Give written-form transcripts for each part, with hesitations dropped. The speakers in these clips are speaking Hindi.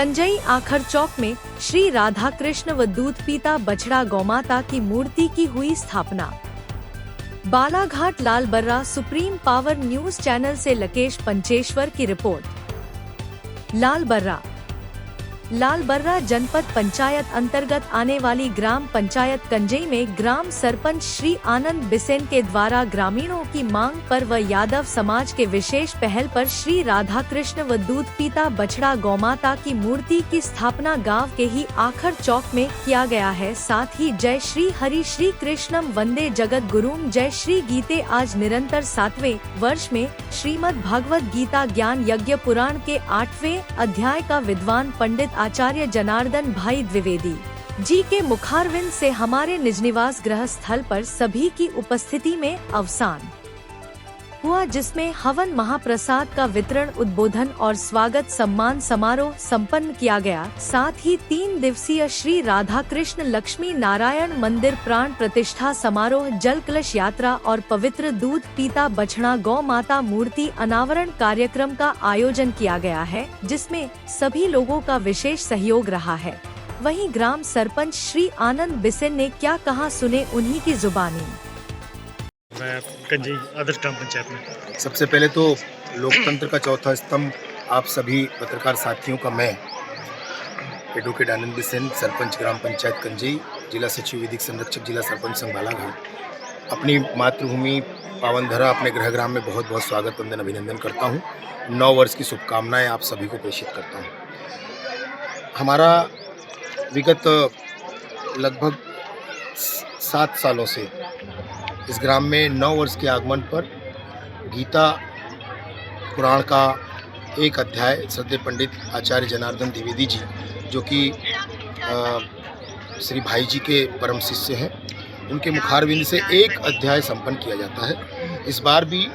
कंजई आखर चौक में श्री राधा कृष्ण व दूध पीता बछड़ा गौमाता की मूर्ति की हुई स्थापना। बालाघाट लाल बर्रा सुप्रीम पावर न्यूज चैनल से लकेश पंचेश्वर की रिपोर्ट। लाल बर्रा जनपद पंचायत अंतर्गत आने वाली ग्राम पंचायत कंजई में ग्राम सरपंच श्री आनंद बिसेन के द्वारा ग्रामीणों की मांग पर व यादव समाज के विशेष पहल पर श्री राधा कृष्ण व दूध पीता बछड़ा गौमाता की मूर्ति की स्थापना गांव के ही आखर चौक में किया गया है। साथ ही जय श्री हरि श्री कृष्णम वंदे जगत गुरुम जय श्री गीते आज निरंतर 7वें वर्ष में श्रीमद् भगवद गीता ज्ञान यज्ञ पुराण के 8वें अध्याय का विद्वान पंडित आचार्य जनार्दन भाई द्विवेदी जी के मुखारविंद से हमारे निज निवास गृह स्थल पर सभी की उपस्थिति में अवसान हुआ, जिसमें हवन महाप्रसाद का वितरण, उद्बोधन और स्वागत सम्मान समारोह संपन्न किया गया। साथ ही 3 दिवसीय श्री राधा कृष्ण लक्ष्मी नारायण मंदिर प्राण प्रतिष्ठा समारोह, जल कलश यात्रा और पवित्र दूध पीता बछड़ा गौ माता मूर्ति अनावरण कार्यक्रम का आयोजन किया गया है, जिसमें सभी लोगों का विशेष सहयोग रहा है। वहीं ग्राम सरपंच श्री आनंद बिसेन ने क्या कहा, सुने उन्हीं की जुबानी। मैं कंजई आदर्श ग्राम पंचायत में सबसे पहले तो लोकतंत्र का चौथा स्तंभ आप सभी पत्रकार साथियों का मैं एडवोकेट आनंद बिसेन, सरपंच ग्राम पंचायत कंजई, जिला सचिव विधिक संरक्षक जिला सरपंच संघ बालाघाट, अपनी मातृभूमि पावन धरा अपने गृहग्राम में बहुत बहुत स्वागत वंदन अभिनंदन करता हूँ। 9 वर्ष की शुभकामनाएं आप सभी को प्रेषित करता हूँ। हमारा विगत लगभग 7 सालों से इस ग्राम में 9 वर्ष के आगमन पर गीता पुराण का एक अध्याय श्रद्धेय पंडित आचार्य जनार्दन द्विवेदी जी, जो कि श्री भाई जी के परम शिष्य हैं, उनके मुखारविंद से एक अध्याय संपन्न किया जाता है। इस बार भी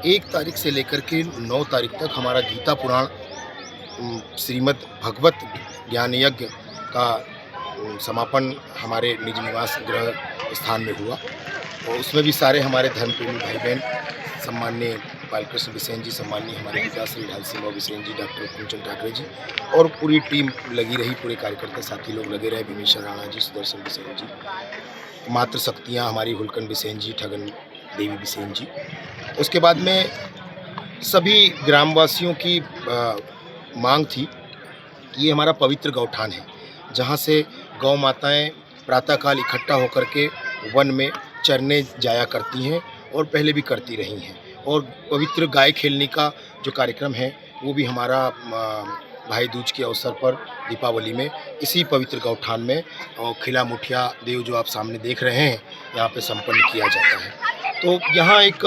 1 तारीख से लेकर के 9 तारीख तक हमारा गीता पुराण श्रीमद् भगवत ज्ञान यज्ञ का समापन हमारे निज निवास गृह स्थान में हुआ और उसमें भी सारे हमारे धर्मप्रेमी भाई बहन, सम्माननीय बालकृष्ण बिसेन जी, सम्माननीय हमारे पिता श्री ढाल सिंह बिसेन जी, डॉक्टर कुंचन ठाकरे जी और पूरी टीम लगी रही, पूरे कार्यकर्ता साथी लोग लगे रहे, भीमेश्वर राणा जी, सुदर्शन बिसेन जी, मातृ शक्तियाँ हमारी हुलकन बिसेन जी, ठगन देवी बिसेन जी। उसके बाद में सभी ग्रामवासियों की मांग थी कि ये हमारा पवित्र गौठान है, जहाँ से गौ माताएँ प्रातःकाल इकट्ठा होकर के वन में चरने जाया करती हैं और पहले भी करती रही हैं। और पवित्र गाय खेलने का जो कार्यक्रम है वो भी हमारा भाई दूज के अवसर पर दीपावली में इसी पवित्र गौठान में और खिला मुठिया देव जो आप सामने देख रहे हैं यहाँ पे संपन्न किया जाता है। तो यहाँ एक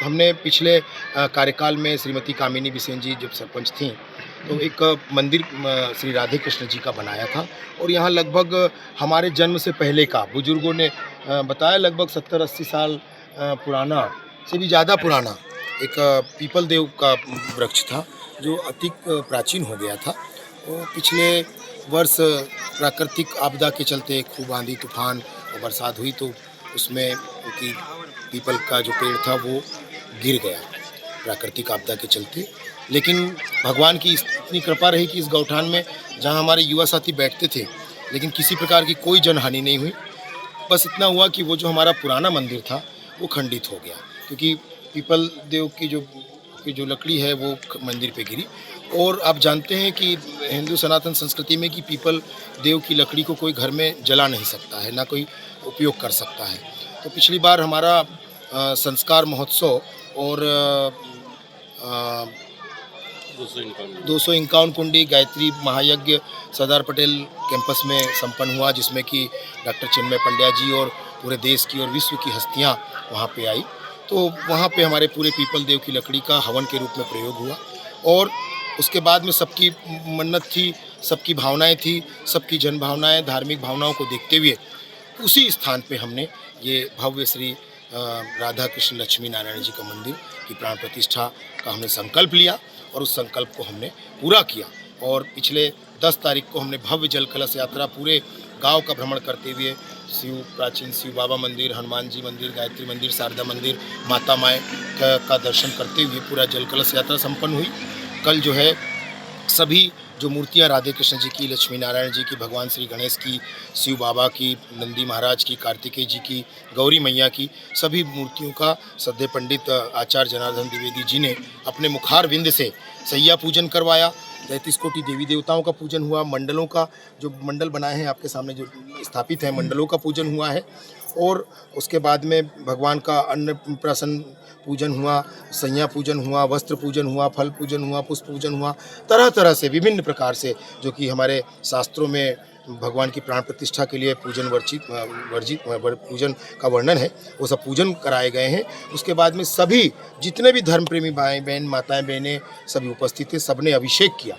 हमने पिछले कार्यकाल में श्रीमती कामिनी बिसेन जी जब सरपंच थीं तो एक मंदिर श्री राधे कृष्ण जी का बनाया था और यहाँ लगभग हमारे जन्म से पहले का बुजुर्गों ने बताया लगभग 70-80 साल पुराना से भी ज़्यादा पुराना एक पीपल देव का वृक्ष था जो अति प्राचीन हो गया था। और पिछले वर्ष प्राकृतिक आपदा के चलते खूब आंधी तूफान और बरसात हुई तो उसमें उनकी पीपल का जो पेड़ था वो गिर गया प्राकृतिक आपदा के चलते। लेकिन भगवान की इतनी कृपा रही कि इस गौठान में जहां हमारे युवा साथी बैठते थे लेकिन किसी प्रकार की कोई जनहानि नहीं हुई। बस इतना हुआ कि वो जो हमारा पुराना मंदिर था वो खंडित हो गया क्योंकि पीपल देव की जो लकड़ी है वो मंदिर पे गिरी। और आप जानते हैं कि हिंदू सनातन संस्कृति में कि पीपल देव की लकड़ी को कोई घर में जला नहीं सकता है, ना कोई उपयोग कर सकता है। तो पिछली बार हमारा संस्कार महोत्सव और 251 कुंडी गायत्री महायज्ञ सरदार पटेल कैंपस में संपन्न हुआ, जिसमें कि डॉक्टर चिन्मय पंड्या जी और पूरे देश की और विश्व की हस्तियां वहां पे आई। तो वहां पे हमारे पूरे पीपल देव की लकड़ी का हवन के रूप में प्रयोग हुआ और उसके बाद में सबकी मन्नत थी, सबकी भावनाएं थी, सबकी जन भावनाएं, धार्मिक भावनाओं को देखते हुए उसी स्थान पे हमने ये भव्य श्री राधा कृष्ण लक्ष्मी नारायण जी का मंदिर की प्राण प्रतिष्ठा का हमने संकल्प लिया और उस संकल्प को हमने पूरा किया। और पिछले 10 तारीख को हमने भव्य जल कलश यात्रा पूरे गांव का भ्रमण करते हुए प्राचीन शिव बाबा मंदिर, हनुमान जी मंदिर, गायत्री मंदिर, शारदा मंदिर, माता माए का दर्शन करते हुए पूरा जल कलश यात्रा संपन्न हुई। कल जो है सभी जो मूर्तियाँ राधे कृष्ण जी की, लक्ष्मी नारायण जी की, भगवान श्री गणेश की, शिव बाबा की, नंदी महाराज की, कार्तिकेय जी की, गौरी मैया की, सभी मूर्तियों का श्रद्धेय पंडित आचार्य जनार्दन द्विवेदी जी ने अपने मुखार विंद से सैया पूजन करवाया। 33 कोटि देवी देवताओं का पूजन हुआ। मंडलों का जो मंडल बनाए हैं आपके सामने जो स्थापित है, मंडलों का पूजन हुआ है। और उसके बाद में भगवान का अन्नप्राशन पूजन हुआ, सैया पूजन हुआ, वस्त्र पूजन हुआ, फल पूजन हुआ, पुष्प पूजन हुआ। तरह तरह से विभिन्न प्रकार से जो कि हमारे शास्त्रों में भगवान की प्राण प्रतिष्ठा के लिए पूजन पूजन का वर्णन है, वो सब पूजन कराए गए हैं। उसके बाद में सभी जितने भी धर्म प्रेमी भाई बहन, माताएं बहनें सभी उपस्थित थे। सबने अभिषेक किया।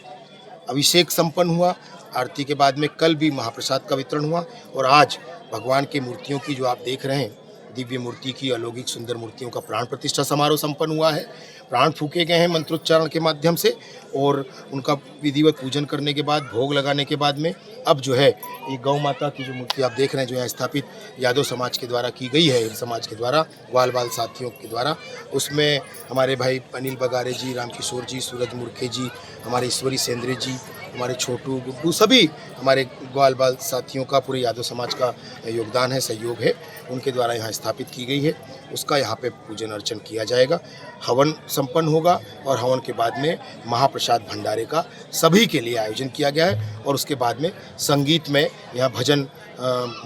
अभिषेक संपन्न हुआ। आरती के बाद में कल भी महाप्रसाद का वितरण हुआ। और आज भगवान की मूर्तियों की जो आप देख रहे हैं, दिव्य मूर्ति की, अलौकिक सुंदर मूर्तियों का प्राण प्रतिष्ठा समारोह संपन्न हुआ है। प्राण फूके गए हैं मंत्रोच्चारण के माध्यम से और उनका विधिवत पूजन करने के बाद, भोग लगाने के बाद में अब जो है ये गौ माता की जो मूर्ति आप देख रहे हैं, जो यहाँ स्थापित यादव समाज के द्वारा की गई है, समाज के द्वारा, ग्वाल बाल साथियों के द्वारा, उसमें हमारे भाई अनिल बगारे जी, रामकिशोर जी, सूरज मुर्खे जी, हमारे ईश्वरी सेंद्रे जी, हमारे छोटू गुड्डू, सभी हमारे ग्वाल बाल साथियों का, पूरे यादव समाज का योगदान है, सहयोग है। उनके द्वारा यहाँ स्थापित की गई है। उसका यहाँ पे पूजन अर्चन किया जाएगा। हवन संपन्न होगा और हवन के बाद में महाप्रसाद भंडारे का सभी के लिए आयोजन किया गया है। और उसके बाद में संगीत में यहाँ भजन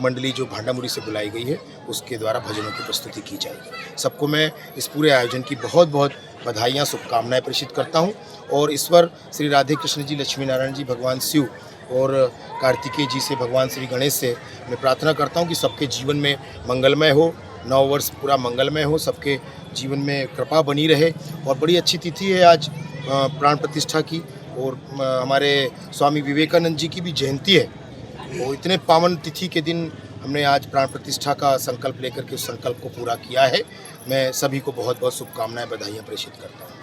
मंडली जो भांडामुड़ी से बुलाई गई है, उसके द्वारा भजनों की प्रस्तुति की जाएगी। सबको मैं इस पूरे आयोजन की बहुत बहुत बधाइयाँ, शुभकामनाएं प्रेषित करता हूँ। और ईश्वर श्री राधे कृष्ण जी, लक्ष्मी नारायण जी, भगवान शिव और कार्तिकेय जी से, भगवान श्री गणेश से मैं प्रार्थना करता हूँ कि सबके जीवन में मंगलमय हो, 9 वर्ष पूरा मंगलमय हो, सबके जीवन में कृपा बनी रहे। और बड़ी अच्छी तिथि है आज प्राण प्रतिष्ठा की। और हमारे स्वामी विवेकानंद जी की भी जयंती है। और इतने पावन तिथि के दिन हमने आज प्राण प्रतिष्ठा का संकल्प लेकर के उस संकल्प को पूरा किया है। मैं सभी को बहुत बहुत शुभकामनाएं, बधाइयाँ प्रेषित करता हूँ।